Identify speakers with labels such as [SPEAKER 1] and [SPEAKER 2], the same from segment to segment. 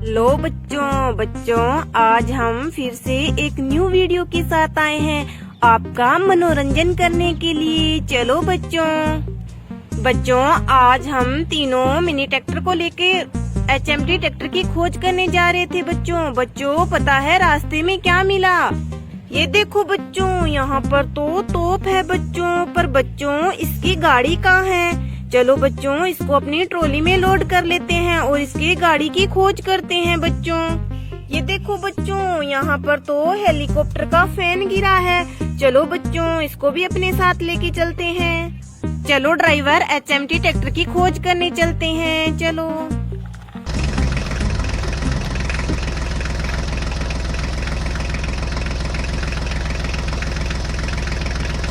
[SPEAKER 1] लो बच्चों बच्चों आज हम फिर से एक न्यू वीडियो के साथ आए हैं आपका मनोरंजन करने के लिए। चलो बच्चों आज हम तीनों मिनी ट्रैक्टर को लेके HMT ट्रैक्टर की खोज करने जा रहे थे। बच्चों पता है रास्ते में क्या मिला? ये देखो बच्चों, यहाँ पर तो तोप है बच्चों, पर बच्चों इसकी गाड़ी कहाँ है? चलो बच्चों इसको अपनी ट्रॉली में लोड कर लेते हैं और इसकी गाड़ी की खोज करते हैं बच्चों। ये देखो बच्चों, यहाँ पर तो हेलीकॉप्टर का फैन गिरा है। चलो बच्चों इसको भी अपने साथ लेके चलते हैं। चलो ड्राइवर HMT ट्रैक्टर की खोज करने चलते हैं। चलो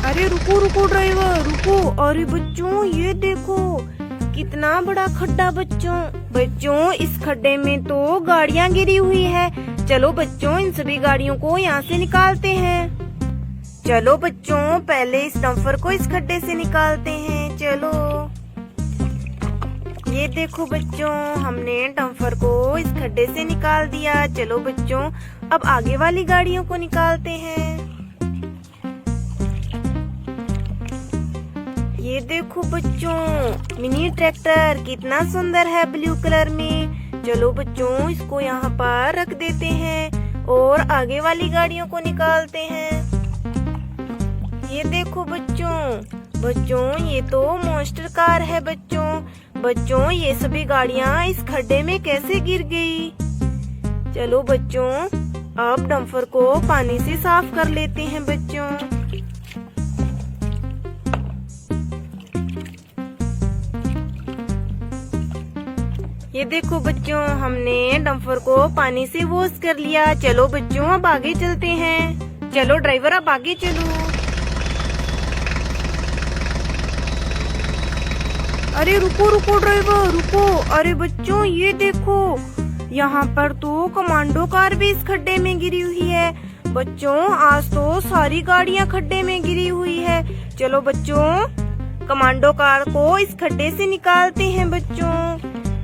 [SPEAKER 1] अरे रुको ड्राइवर रुको। अरे बच्चों ये देखो कितना बड़ा खड्डा बच्चों इस खड्डे में तो गाड़ियाँ गिरी हुई है। चलो बच्चों इन सभी गाड़ियों को यहाँ से निकालते हैं। चलो बच्चों पहले इस डंपर को इस खड्डे से निकालते हैं। चलो ये देखो बच्चों, हमने डंपर को इस खड्डे से निकाल दिया। चलो बच्चों अब आगे वाली गाड़ियों को निकालते हैं। ये देखो बच्चों मिनी ट्रैक्टर कितना सुंदर है ब्लू कलर में। चलो बच्चों इसको यहाँ पर रख देते हैं और आगे वाली गाड़ियों को निकालते हैं। ये देखो बच्चों ये तो मॉन्स्टर कार है बच्चों ये सभी गाड़ियाँ इस खड्डे में कैसे गिर गई? चलो बच्चों अब डंपर को पानी से साफ कर लेते हैं बच्चों। ये देखो बच्चों हमने डंपर को पानी से वॉश कर लिया। चलो बच्चों अब आगे चलते हैं। चलो ड्राइवर अब आगे चलो। अरे रुको ड्राइवर रुको। अरे बच्चों ये देखो यहाँ पर तो कमांडो कार भी इस खड्डे में गिरी हुई है। बच्चों आज तो सारी गाड़ियाँ खड्डे में गिरी हुई है। चलो बच्चों कमांडो कार को इस खड्डे से निकालते हैं बच्चों।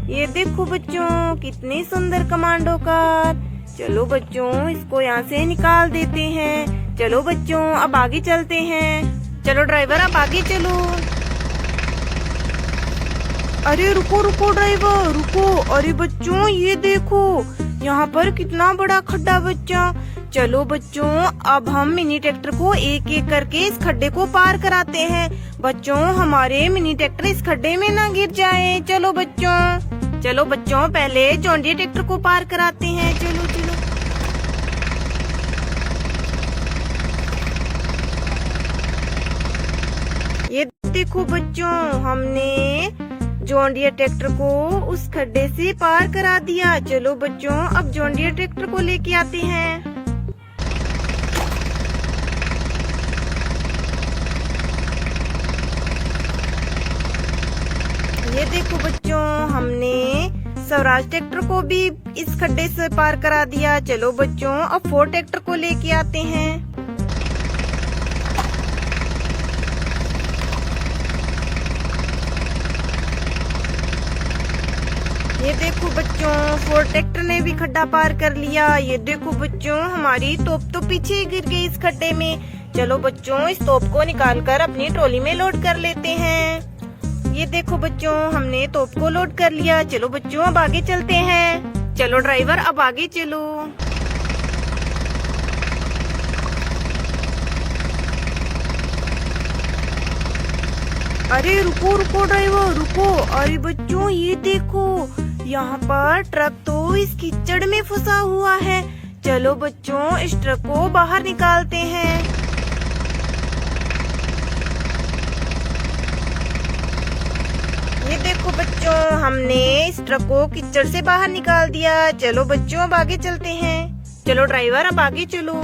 [SPEAKER 1] ये देखो बच्चों कितनी सुंदर कमांडो कार। चलो बच्चों इसको यहाँ से निकाल देते हैं। चलो बच्चों अब आगे चलते हैं। चलो ड्राइवर अब आगे चलो। अरे रुको ड्राइवर रुको। अरे बच्चों ये देखो यहाँ पर कितना बड़ा खड्डा चलो बच्चों अब हम मिनी ट्रैक्टर को एक एक करके इस खड्डे को पार कराते हैं। बच्चों हमारे मिनी ट्रैक्टर इस खड्डे में ना गिर जाए। चलो बच्चों पहले जॉन डीरे ट्रैक्टर को पार कराते हैं। चलो ये देखो बच्चों हमने जॉन डीरे ट्रैक्टर को उस खड्डे से पार करा दिया। चलो बच्चों अब जॉन डीरे ट्रैक्टर को लेके आते हैं। ये देखो बच्चों हमने स्वराज ट्रैक्टर को भी इस खड्डे से पार करा दिया। चलो बच्चों अब फोर्ड ट्रैक्टर को लेके आते हैं। ये देखो बच्चों फोर्ड ट्रैक्टर ने भी खड्डा पार कर लिया। ये देखो बच्चों हमारी तोप तो पीछे गिर गई इस खड्डे में। चलो बच्चों इस तोप को निकालकर अपनी ट्रॉली में लोड कर लेते हैं। ये देखो बच्चों हमने तोप को लोड कर लिया। चलो बच्चों अब आगे चलते हैं। चलो ड्राइवर अब आगे चलो। अरे रुको ड्राइवर रुको। अरे बच्चों ये देखो यहाँ पर ट्रक तो इस कीचड़ में फंसा हुआ है। चलो बच्चों इस ट्रक को बाहर निकालते हैं। ये देखो बच्चों हमने इस ट्रक को कीचड़ से बाहर निकाल दिया। चलो बच्चों अब आगे चलते हैं। चलो ड्राइवर अब आगे चलो।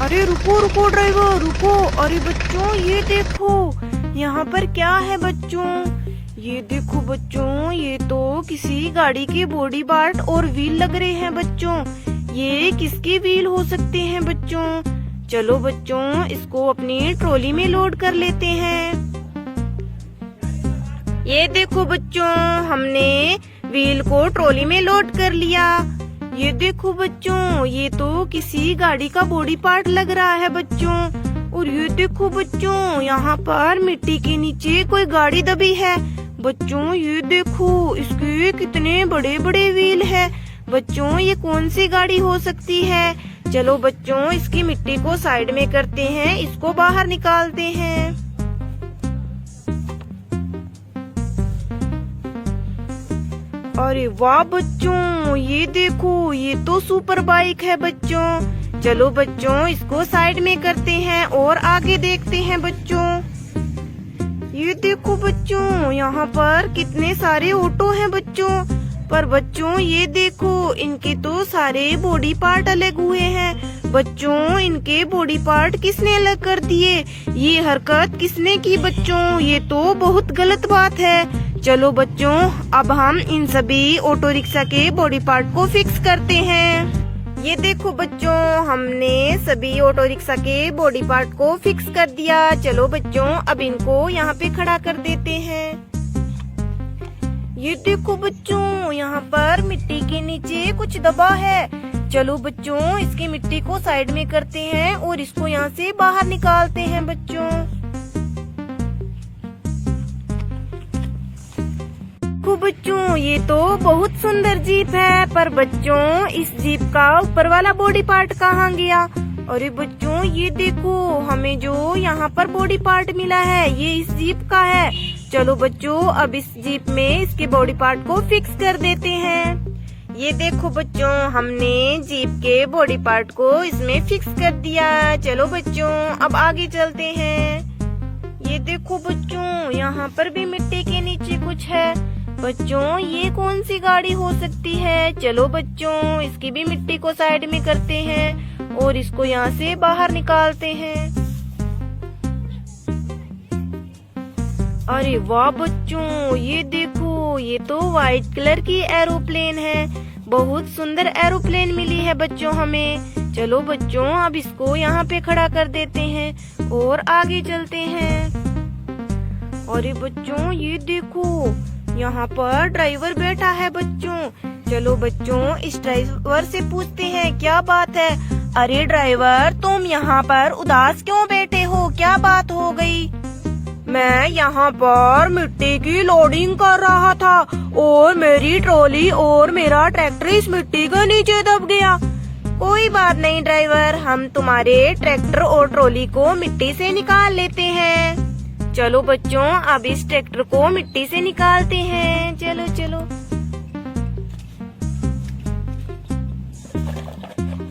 [SPEAKER 1] अरे रुको ड्राइवर रुको। अरे बच्चों ये देखो यहाँ पर क्या है बच्चों? ये देखो बच्चों ये तो किसी गाड़ी के बॉडी पार्ट और व्हील लग रहे हैं बच्चों। ये किसके व्हील हो सकते हैं बच्चों? चलो बच्चों इसको अपनी ट्रॉली में लोड कर लेते हैं। ये देखो बच्चों, हमने व्हील को ट्रॉली में लोड कर लिया। ये देखो बच्चों, ये तो किसी गाड़ी का बॉडी पार्ट लग रहा है बच्चों। और ये देखो बच्चों, यहाँ पर मिट्टी के नीचे कोई गाड़ी दबी है। बच्चों ये देखो, इसके कितने बड़े बड़े व्हील है। बच्चों ये कौन सी गाड़ी हो सकती है? चलो बच्चों इसकी मिट्टी को साइड में करते हैं, इसको बाहर निकालते हैं। अरे वाह बच्चों, ये देखो, ये तो सुपर बाइक है बच्चों। चलो बच्चों इसको साइड में करते हैं और आगे देखते हैं बच्चों। ये देखो बच्चों, यहाँ पर कितने सारे ऑटो हैं बच्चों। पर बच्चों ये देखो, इनके तो सारे बॉडी पार्ट अलग हुए हैं। बच्चों इनके बॉडी पार्ट किसने अलग कर दिए? ये हरकत किसने की बच्चों? ये तो बहुत गलत बात है। चलो बच्चों अब हम इन सभी ऑटो रिक्शा के बॉडी पार्ट को फिक्स करते हैं। ये देखो बच्चों, हमने सभी ऑटो रिक्शा के बॉडी पार्ट को फिक्स कर दिया। चलो बच्चों अब इनको यहाँ पे खड़ा कर देते हैं। ये देखो बच्चों, यहाँ पर मिट्टी के नीचे कुछ दबा है। चलो बच्चों इसकी मिट्टी को साइड में करते हैं और इसको यहाँ से बाहर निकालते हैं बच्चों। देखो बच्चों, ये तो बहुत सुंदर जीप है, पर बच्चों इस जीप का ऊपर वाला बॉडी पार्ट कहाँ गया? अरे बच्चों ये देखो, हमें जो यहाँ पर बॉडी पार्ट मिला है ये इस जीप का है। चलो बच्चों अब इस जीप में इसके बॉडी पार्ट को फिक्स कर देते हैं। ये देखो बच्चों, हमने जीप के बॉडी पार्ट को इसमें फिक्स कर दिया। चलो बच्चों अब आगे चलते हैं। ये देखो बच्चों, यहाँ पर भी मिट्टी के नीचे कुछ है। बच्चों ये कौन सी गाड़ी हो सकती है? चलो बच्चों इसकी भी मिट्टी को साइड में करते हैं और इसको यहाँ से बाहर निकालते हैं। अरे वाह बच्चों, ये देखो, ये तो व्हाइट कलर की एरोप्लेन है। बहुत सुंदर एरोप्लेन मिली है बच्चों हमें। चलो बच्चों अब इसको यहाँ पे खड़ा कर देते हैं और आगे चलते हैं। अरे बच्चों ये देखो, यहाँ पर ड्राइवर बैठा है बच्चों। चलो बच्चों इस ड्राइवर से पूछते हैं क्या बात है। अरे ड्राइवर, तुम यहाँ पर उदास क्यों बैठे हो? क्या बात हो गई? मैं यहाँ पर मिट्टी की लोडिंग कर रहा था और मेरी ट्रॉली और मेरा ट्रैक्टर इस मिट्टी के नीचे दब गया। कोई बात नहीं ड्राइवर, हम तुम्हारे ट्रैक्टर और ट्रॉली को मिट्टी से निकाल लेते हैं। चलो बच्चों अब इस ट्रैक्टर को मिट्टी से निकालते हैं। चलो चलो।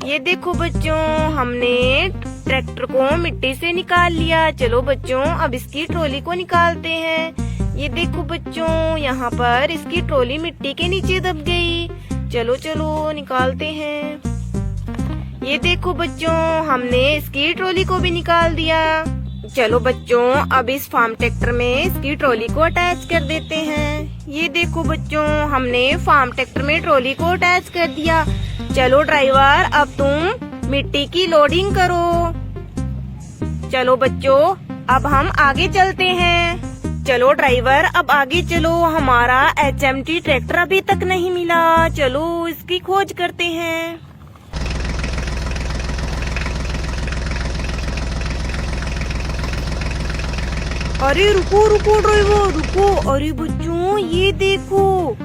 [SPEAKER 1] ये देखो बच्चों, हमने ट्रैक्टर को मिट्टी से निकाल लिया। चलो बच्चों अब इसकी ट्रॉली को निकालते हैं। ये देखो बच्चों, यहाँ पर इसकी ट्रॉली मिट्टी के नीचे दब गई। चलो चलो निकालते हैं। ये देखो बच्चों, हमने इसकी ट्रॉली को भी निकाल दिया। चलो बच्चों अब इस फार्म ट्रैक्टर में इसकी ट्रॉली को अटैच कर देते हैं। ये देखो बच्चों, हमने फार्म ट्रैक्टर में ट्रॉली को अटैच कर दिया। चलो ड्राइवर अब तुम मिट्टी की लोडिंग करो। चलो बच्चों अब हम आगे चलते हैं। चलो ड्राइवर अब आगे चलो, हमारा HMT ट्रैक्टर अभी तक नहीं मिला। चलो इसकी खोज करते हैं। अरे रुको रुको ड्राइवर रुको। अरे बच्चों ये देखो,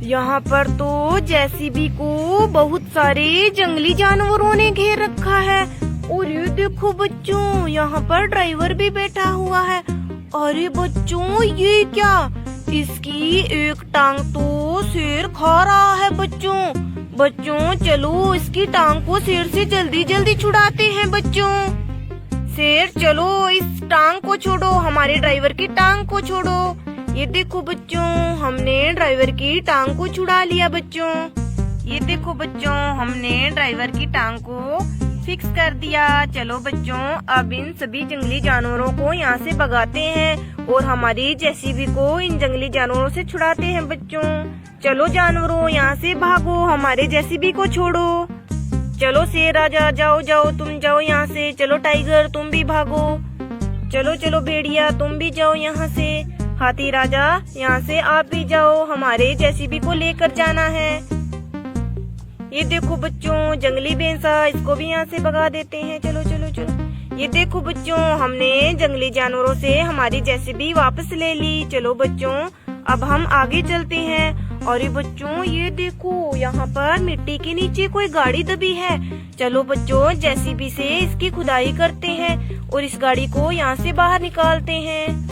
[SPEAKER 1] यहाँ पर तो जेसीबी को बहुत सारे जंगली जानवरों ने घेर रखा है। और ये देखो बच्चों, यहाँ पर ड्राइवर भी बैठा हुआ है। अरे बच्चों ये क्या, इसकी एक टांग तो शेर खा रहा है बच्चों। बच्चों चलो इसकी टांग को शेर से जल्दी जल्दी छुड़ाते हैं बच्चों। शेर चलो इस टांग को छोड़ो, हमारे ड्राइवर की टांग को छोड़ो। ये देखो बच्चों, हमने ड्राइवर की टांग को छुड़ा लिया बच्चों। ये देखो बच्चों, हमने ड्राइवर की टांग को फिक्स कर दिया। चलो बच्चों अब इन सभी जंगली जानवरों को यहाँ से भगाते हैं और हमारी जेसीबी को इन जंगली जानवरों से छुड़ाते हैं बच्चों। चलो जानवरों यहाँ से भागो, हमारे जेसीबी को छोड़ो। चलो शेर राजा, जाओ जाओ तुम जाओ यहाँ से। चलो टाइगर तुम भी भागो। चलो चलो भेड़िया तुम भी जाओ यहाँ से। हाथी राजा यहाँ से आप भी जाओ, हमारे जेसीबी को लेकर जाना है। ये देखो बच्चों जंगली भैंसा, इसको भी यहाँ से भगा देते हैं। चलो चलो चलो। ये देखो बच्चों हमने जंगली जानवरों से हमारी जेसीबी वापस ले ली। चलो बच्चों अब हम आगे चलते हैं। अरे बच्चों ये देखो यहाँ पर मिट्टी के नीचे कोई गाड़ी दबी है। चलो बच्चों जेसीबी से इसकी खुदाई करते हैं और इस गाड़ी को यहाँ से बाहर निकालते हैं।